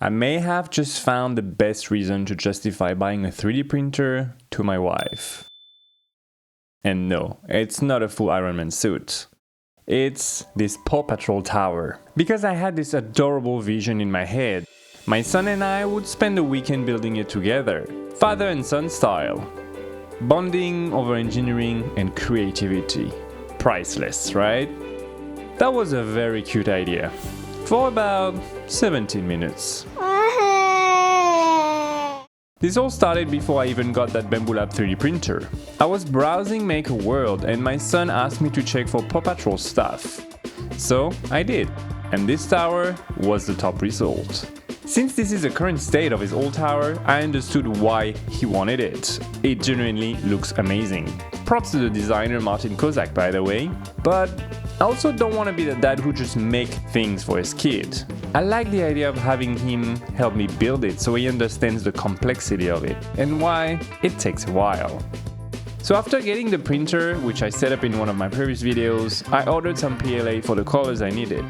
I may have just found the best reason to justify buying a 3D printer to my wife. And no, it's not a full Iron Man suit. It's this Paw Patrol tower. Because I had this adorable vision in my head, my son and I would spend the weekend building it together, father and son style. Bonding over engineering and creativity. Priceless, right? That was a very cute idea. For about 17 minutes. This all started before I even got that Bamboo Lab 3D printer. I was browsing Maker World and my son asked me to check for Paw Patrol stuff. So I did. And this tower was the top result. Since this is the current state of his old tower, I understood why he wanted it. It genuinely looks amazing. Props to the designer Martin Kozak, by the way. But I also don't want to be the dad who just make things for his kid. I like the idea of having him help me build it so he understands the complexity of it and why it takes a while. So after getting the printer, which I set up in one of my previous videos, I ordered some PLA for the colors I needed.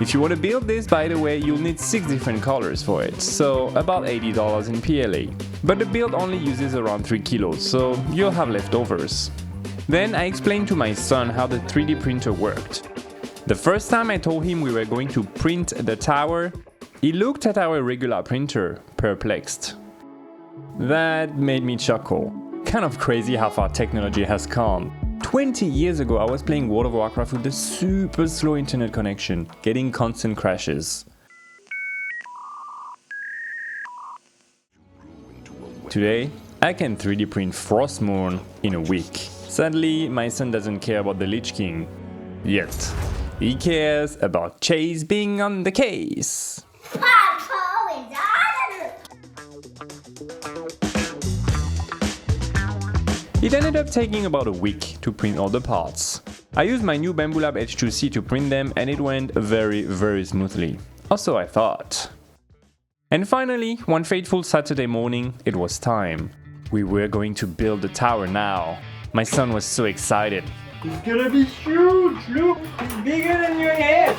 If you want to build this, by the way, you'll need 6 different colors for it, so about $80 in PLA. But the build only uses around 3 kilos, so you'll have leftovers. Then I explained to my son how the 3D printer worked. The first time I told him we were going to print the tower, he looked at our regular printer, perplexed. That made me chuckle. Kind of crazy how far technology has come. 20 years ago, I was playing World of Warcraft with a super slow internet connection, getting constant crashes. Today, I can 3D print Frostmourne in a week. Sadly, my son doesn't care about the Lich King. Yet. He cares about Chase being on the case. It ended up taking about a week to print all the parts. I used my new Bamboo Lab H2C to print them and it went very smoothly. Also I thought. And finally, one fateful Saturday morning, it was time. We were going to build the tower now. My son was so excited. It's gonna be huge! Look! It's bigger than your head!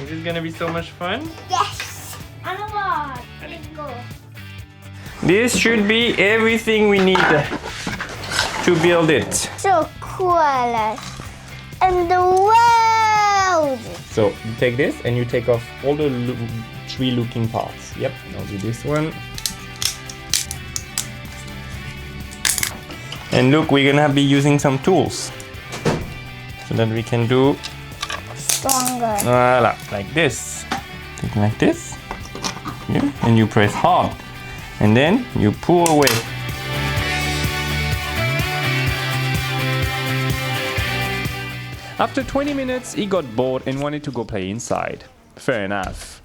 Is this gonna be so much fun? Yes! I know what. Let's go. This should be everything we need to build it. So cool. And the world! So you take this and you take off all the tree looking parts. Yep, I'll do this one. And look, we're gonna be using some tools so that we can do Stronger. voila, like this. Take like this. Yeah, and you press hard. And then you pull away. After 20 minutes, he got bored and wanted to go play inside. Fair enough.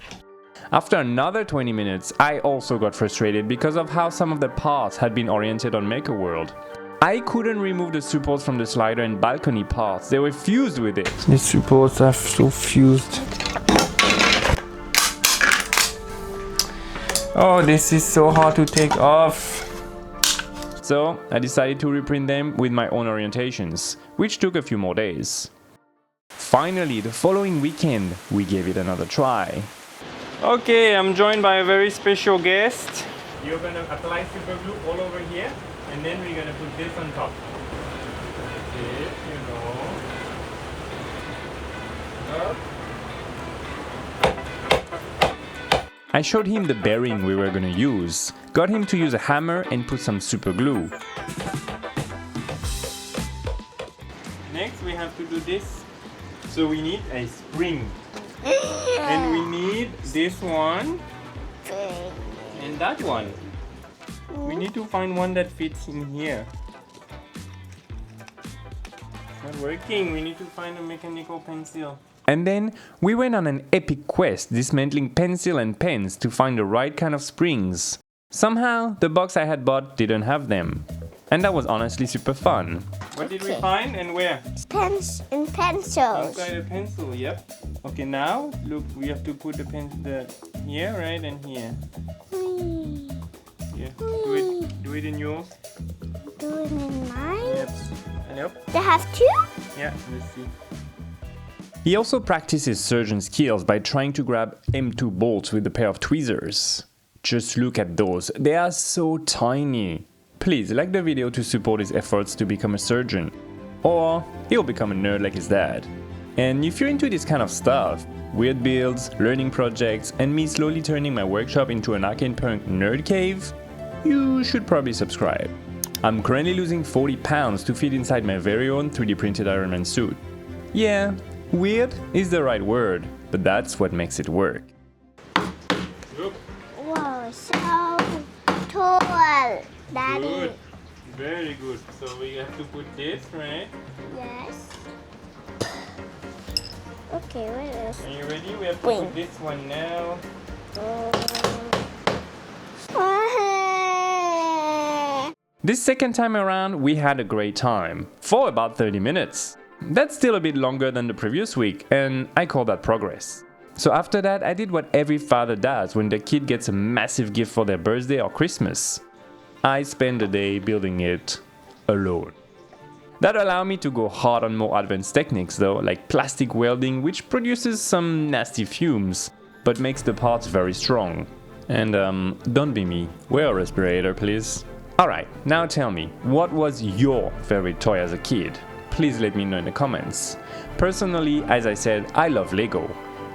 After another 20 minutes, I also got frustrated because of how some of the parts had been oriented on Maker World. I couldn't remove the supports from the slider and balcony parts, they were fused with it. The supports are so fused. Oh, this is so hard to take off. So I decided to reprint them with my own orientations, which took a few more days. Finally, the following weekend, we gave it another try. Okay, I'm joined by a very special guest. You're gonna apply super glue all over here, and then we're gonna put this on top. Okay, you know. Up. I showed him the bearing we were gonna use, got him to use a hammer and put some super glue. Next, we have to do this. So we need a spring. And we need this one and that one. We need to find one that fits in here. It's not working. We need to find a mechanical pencil. And then we went on an epic quest dismantling pencil and pens to find the right kind of springs. Somehow, the box I had bought didn't have them. And that was honestly super fun. What did we find and where? Pens and pencils. Inside a pencil, yep. Okay, now look, we have to put the here, right, and here. Yeah, do it in yours. Do it in mine? Yep. They have two? Yeah, let's see. He also practices surgeon skills by trying to grab M2 bolts with a pair of tweezers. Just look at those, they are so tiny. Please like the video to support his efforts to become a surgeon. Or he'll become a nerd like his dad. And if you're into this kind of stuff, weird builds, learning projects, and me slowly turning my workshop into an arcade punk nerd cave, you should probably subscribe. I'm currently losing 40 pounds to fit inside my very own 3D printed Iron Man suit. Yeah, weird is the right word, but that's what makes it work. Wow, so tall, Daddy. Good. Very good. So we have to put this, right? Yes. Okay, where is? Are you ready? We have to put this one now. This second time around, we had a great time, for about 30 minutes. That's still a bit longer than the previous week, and I call that progress. So after that, I did what every father does when their kid gets a massive gift for their birthday or Christmas. I spent the day building it alone. That allowed me to go hard on more advanced techniques though, like plastic welding, which produces some nasty fumes, but makes the parts very strong. And don't be me, wear a respirator please. Alright, now tell me, what was your favorite toy as a kid? Please let me know in the comments. Personally, as I said, I love Lego.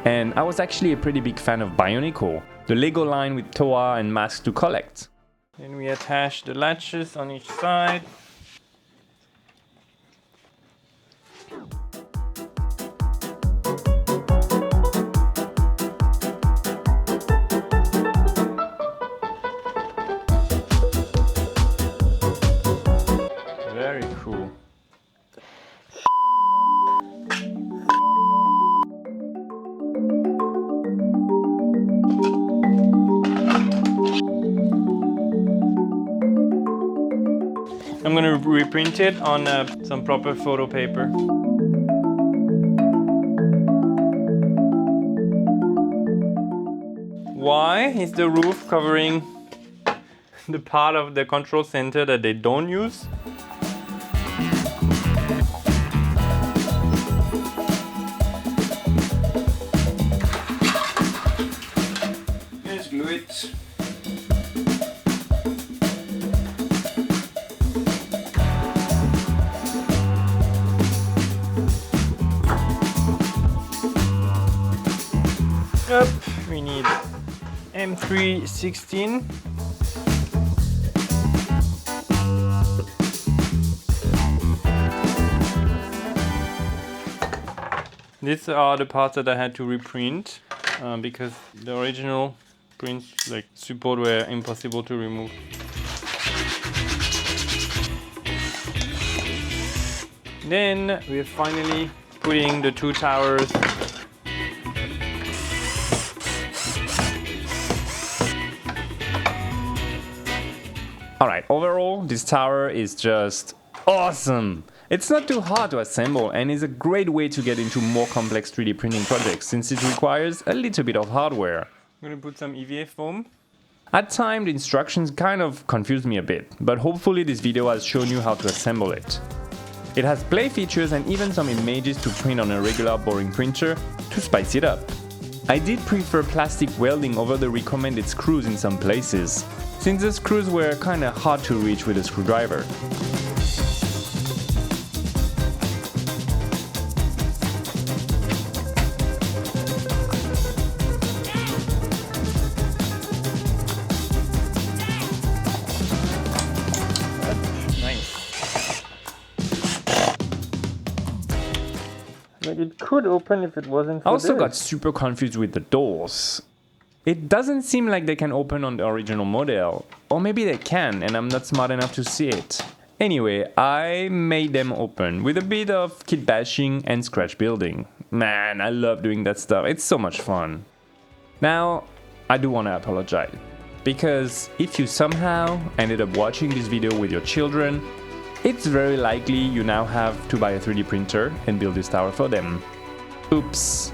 And I was actually a pretty big fan of Bionicle, the Lego line with Toa and masks to collect. Then we attach the latches on each side. Very cool. I'm gonna reprint it on some proper photo paper. Why is the roof covering the part of the control center that they don't use? Let's glue it. Up, we need M316. These are the parts that I had to reprint because the original prints like support were impossible to remove. Then we're finally putting the two towers. Alright, overall, this tower is just awesome! It's not too hard to assemble and is a great way to get into more complex 3D printing projects since it requires a little bit of hardware. I'm gonna put some EVA foam. At times, the instructions kind of confused me a bit, but hopefully this video has shown you how to assemble it. It has play features and even some images to print on a regular boring printer to spice it up. I did prefer plastic welding over the recommended screws in some places, since the screws were kinda hard to reach with a screwdriver. Nice. But it could open if it wasn't for I also this. got super confused with the doors. It doesn't seem like they can open on the original model, or maybe they can and I'm not smart enough to see it. Anyway, I made them open with a bit of kit bashing and scratch building. Man, I love doing that stuff, it's so much fun. Now, I do want to apologize, because if you somehow ended up watching this video with your children, it's very likely you now have to buy a 3D printer and build this tower for them. Oops.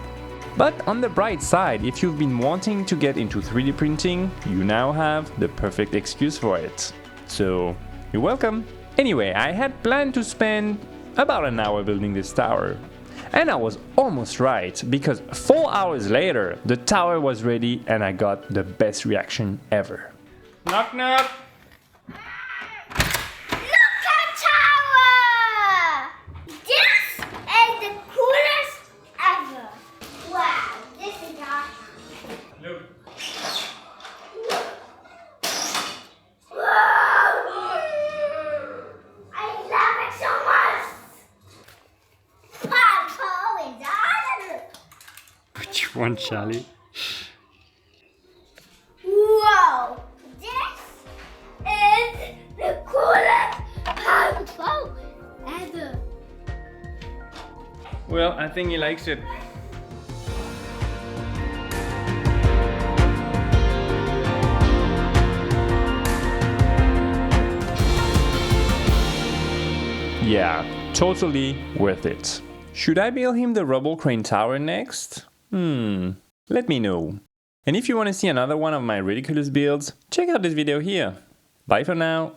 But on the bright side, if you've been wanting to get into 3D printing, you now have the perfect excuse for it. So, you're welcome. Anyway, I had planned to spend about an hour building this tower. And I was almost right, because 4 hours later, the tower was ready and I got the best reaction ever. Knock knock! Look at tower! This is the coolest ever. Wow, this is awesome. Look. Whoa! I love it so much. Paw Patrol is awesome. Which one, Charlie? Whoa! This is the coolest Paw Patrol ever. Well, I think he likes it. Yeah, totally worth it. Should I build him the rubble crane tower next? Let me know. And if you want to see another one of my ridiculous builds, check out this video here. Bye for now.